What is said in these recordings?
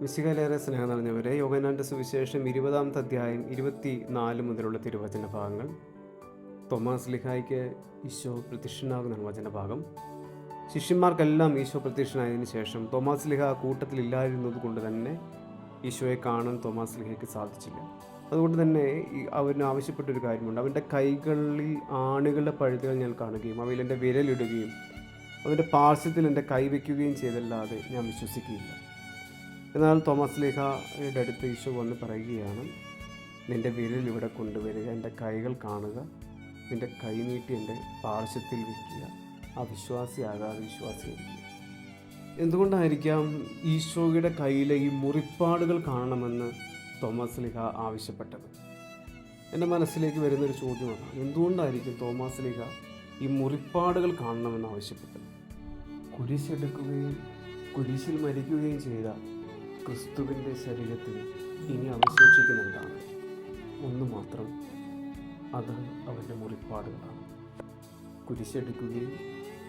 മിശിഹായിലേറെ സ്നേഹം നിറഞ്ഞവരെ, യോഹന്നാന്റെ സുവിശേഷം 20-ാമത്തെ അധ്യായം 24 മുതലുള്ള തിരുവചന ഭാഗങ്ങൾ. തോമാസ് ലിഹായ്ക്ക് ഈശോ പ്രത്യക്ഷനാകുന്ന വചനഭാഗം. ശിഷ്യന്മാർക്കെല്ലാം ഈശോ പ്രത്യക്ഷനായതിനു ശേഷം തോമാസ് ലിഹ കൂട്ടത്തിലില്ലായിരുന്നത് കൊണ്ട് തന്നെ ഈശോയെ കാണാൻ തോമാസ് ലിഹയ്ക്ക് സാധിച്ചില്ല. അതുകൊണ്ട് തന്നെ അവന് ആവശ്യപ്പെട്ടൊരു കാര്യമുണ്ട്. അവൻ്റെ കൈകളിൽ ആണികളുടെ പഴുതുകൾ ഞാൻ കാണുകയും അവയിൽ എൻ്റെ വിരലിടുകയും അവൻ്റെ പാർശ്വത്തിൽ എൻ്റെ കൈവയ്ക്കുകയും ചെയ്തല്ലാതെ ഞാൻ വിശ്വസിക്കുകയില്ല. എന്നാൽ തോമാസ് ലിഹയുടെ അടുത്ത് ഈശോ വന്ന് പറയുകയാണ്, നിൻ്റെ വിരൽ ഇവിടെ കൊണ്ടുവരിക, എൻ്റെ കൈകൾ കാണുക, നിൻ്റെ കൈ നീട്ടി എൻ്റെ പാർശ്വത്തിൽ വയ്ക്കുക, അവിശ്വാസിയാകാതെ വിശ്വാസിയായിരിക്കുക. എന്തുകൊണ്ടായിരിക്കാം ഈശോയുടെ കയ്യിലെ ഈ മുറിപ്പാടുകൾ കാണണമെന്ന് തോമാസ് ലിഹ ആവശ്യപ്പെട്ടത്? എൻ്റെ മനസ്സിലേക്ക് വരുന്നൊരു ചോദ്യമാണ്, എന്തുകൊണ്ടായിരിക്കും തോമാസ് ലിഹ ഈ മുറിപ്പാടുകൾ കാണണമെന്ന് ആവശ്യപ്പെട്ടത്? കുരിശെടുക്കുകയും കുരിശിൽ മരിക്കുകയും ചെയ്ത ക്രിസ്തുവിൻ്റെ ശരീരത്തിൽ ഇനി അവശേഷിക്കുന്നുണ്ടാണ് ഒന്ന് മാത്രം, അത് അവൻ്റെ മുറിപ്പാടുകളാണ്. കുരിശെടുക്കുകയും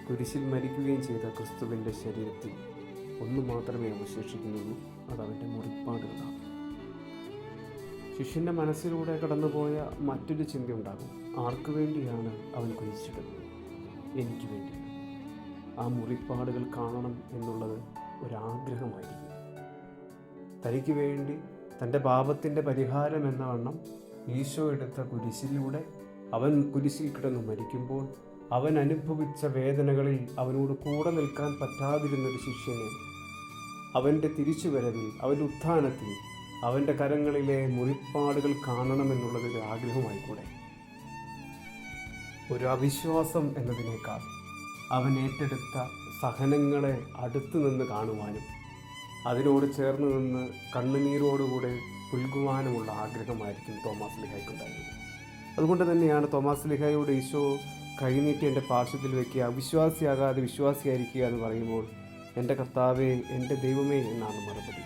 കുരിശിൽ മരിക്കുകയും ചെയ്ത ക്രിസ്തുവിൻ്റെ ശരീരത്തിൽ ഒന്ന് മാത്രമേ അവശേഷിക്കുന്നുള്ളൂ, അത് അവൻ്റെ മുറിപ്പാടുകളാണ്. ശിഷ്യൻ്റെ മനസ്സിലൂടെ കടന്നുപോയ മറ്റൊരു ചിന്ത ഉണ്ടാകും, ആർക്കു വേണ്ടിയാണ് അവൻ കുരിശെടുക്കുന്നത്? എനിക്ക് വേണ്ടി. ആ മുറിപ്പാടുകൾ കാണണം എന്നുള്ളത് ഒരാഗ്രഹമായിരിക്കും. തനിക്ക് വേണ്ടി തൻ്റെ പാപത്തിൻ്റെ പരിഹാരം എന്ന വണ്ണം ഈശോ എടുത്ത കുരിശിലൂടെ അവൻ കുരിശിൽ കിടന്ന് മരിക്കുമ്പോൾ അവൻ അനുഭവിച്ച വേദനകളിൽ അവനോട് കൂടെ നിൽക്കാൻ പറ്റാതിരുന്നൊരു ശിഷ്യനെ അവൻ്റെ തിരിച്ചുവരവിൽ, അവൻ്റെ ഉത്ഥാനത്തിൽ അവൻ്റെ കരങ്ങളിലെ മുറിപ്പാടുകൾ കാണണമെന്നുള്ളതൊരു ആഗ്രഹമായിക്കൂടെ? ഒരു അവിശ്വാസം എന്നതിനേക്കാൾ അവൻ ഏറ്റെടുത്ത സഹനങ്ങളെ അടുത്തു നിന്ന് കാണുവാനും അതിനോട് ചേർന്ന് നിന്ന് കണ്ണുനീരോടുകൂടെ പുൽകുവാനുമുള്ള ആഗ്രഹമായിരിക്കും തോമാസ് ലിഹായ്ക്കുണ്ടായിരുന്നത്. അതുകൊണ്ട് തന്നെയാണ് തോമാസ് ലിഹായോട് ഈശോ കൈനീട്ടി എൻ്റെ പാർശ്വത്തിൽ വയ്ക്കുക, അവിശ്വാസിയാകാതെ വിശ്വാസിയായിരിക്കുക എന്ന് പറയുമ്പോൾ, എൻ്റെ കർത്താവേ, എൻ്റെ ദൈവമേ എന്നാണ് മറുപടി.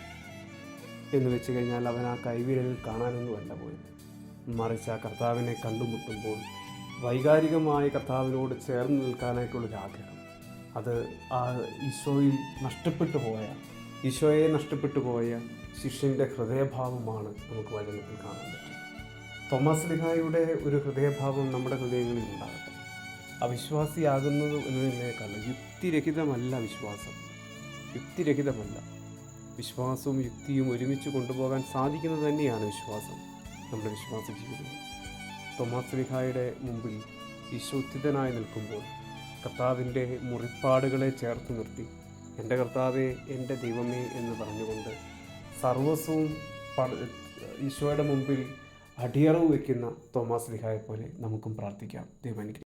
എന്ന് വെച്ച് കഴിഞ്ഞാൽ അവൻ ആ കൈവിരലിൽ കാണാനൊന്നുമല്ല പോയത്, മറിച്ച് ആ കർത്താവിനെ കണ്ടുമുട്ടുമ്പോൾ വൈകാരികമായി കർത്താവിനോട് ചേർന്ന് നിൽക്കാനായിട്ടുള്ളൊരു ആഗ്രഹം. അത് ആ ഈശോയെ നഷ്ടപ്പെട്ടു പോയ ശിഷ്യൻ്റെ ഹൃദയഭാവമാണ് നമുക്ക് വചനത്തിൽ കാണാൻ പറ്റും. തോമാസ് ലിഹായുടെ ഒരു ഹൃദയഭാവം നമ്മുടെ ഹൃദയങ്ങളിൽ ഉണ്ടാകട്ടെ. അവിശ്വാസിയാകുന്നത് എന്നതിനേക്കാൾ യുക്തിരഹിതമല്ല വിശ്വാസം, യുക്തിരഹിതമല്ല. വിശ്വാസവും യുക്തിയും ഒരുമിച്ച് കൊണ്ടുപോകാൻ സാധിക്കുന്നത് തന്നെയാണ് വിശ്വാസം, നമ്മുടെ വിശ്വാസ ജീവിതം. തോമാസ് ലിഹായുടെ മുമ്പിൽ ഈശോ ഉത്തിതനായി നിൽക്കുമ്പോൾ കർത്താവിൻ്റെ മുറിപ്പാടുകളെ ചേർത്ത് നിർത്തി, എൻ്റെ കർത്താവേ, എൻ്റെ ദൈവമേ എന്ന് പറഞ്ഞുകൊണ്ട് സർവസ്വവും ഈശോയുടെ മുമ്പിൽ അടിയറവ് വയ്ക്കുന്ന തോമാസ് ലിഹായെ പോലെ നമുക്കും പ്രാർത്ഥിക്കാം. ദൈവം അനുഗ്രഹിക്കട്ടെ.